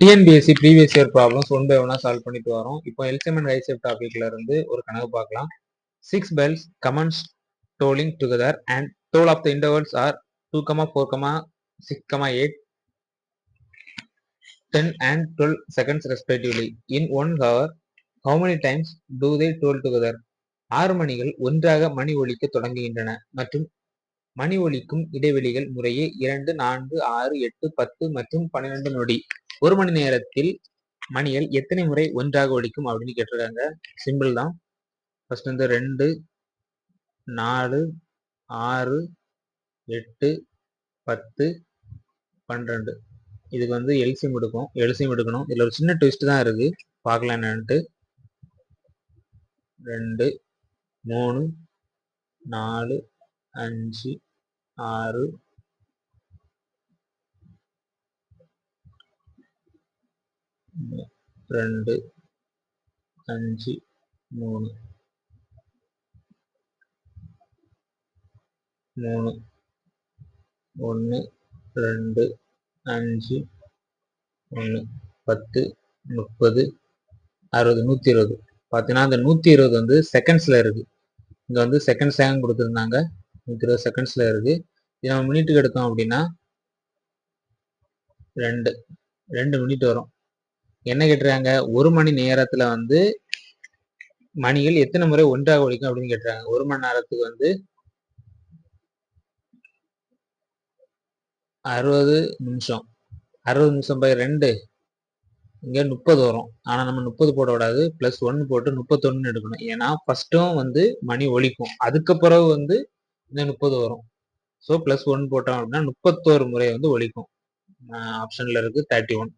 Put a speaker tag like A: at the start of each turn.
A: TNPSC previous year problems one by ஒன்னா solve பண்ணிட்டு வரோம். இப்போ எல்சிஎம் அண்ட் ஹெச்சிஎஃப் டாபிக்ல இருந்து ஒரு கணக்கு பார்க்கலாம். 6 bells commence tolling together and toll of the intervals are 2, 4, 6, 8, 10 and 12 seconds respectively. In 1 hour, how many times do they toll together? 6 மணிகள் ஒன்றாக மணி ஒலிக்க தொடங்குகின்றன மற்றும் மணி ஒலிக்கும் இடைவெளிகள் முறையே 2, 4, 6, 8, 10 மற்றும் 12 நொடி. ஒரு மணி நேரத்தில் மணிகள் எத்தனை முறை ஒன்றாக ஒலிக்கும் அப்படின்னு கேட்டிருக்காங்க. சிம்பிள் தான். ஃபர்ஸ்ட் வந்து 2, 4, 6, 8, 10, 12. இதுக்கு வந்து எல்சிஎம் எடுக்கணும். இதுல ஒரு சின்ன ட்விஸ்ட் தான் இருக்கு, பார்க்கலாம் என்னன்ட்டு. 2, 3, 4, 5, 6, 2, 5, 3, 1, 2, 5, 1, 10, 30, 60, 120. பார்த்தீங்கன்னா அந்த 120 வந்து செகண்ட்ஸ்ல இருக்கு. இங்க வந்து செகண்ட் சேகம் கொடுத்துருந்தாங்க. 120 செகண்ட்ஸ்ல இருக்கு. இது நம்ம மினிட்டுக்கு எடுத்தோம் அப்படின்னா 2 மினிட் வரும். என்ன கேட்டுறாங்க, ஒரு மணி நேரத்துல வந்து மணிகள் எத்தனை முறை ஒன்றாக ஒலிக்கும் அப்படின்னு கேட்டுறாங்க. ஒரு மணி நேரத்துக்கு வந்து 60 நிமிஷம். 60 நிமிஷம் பை 2 இங்க 30 வரும். ஆனா நம்ம 30 போட விடாது, +1 போட்டு 31 எடுக்கணும். ஏன்னா ஃபர்ஸ்டும் வந்து மணி ஒலிக்கும், அதுக்கு பிறகு வந்து இந்த 30 வரும். ஸோ +1 போட்டோம் அப்படின்னா 31 முறை வந்து ஒலிக்கும். ஆப்ஷன்ல இருக்கு 31.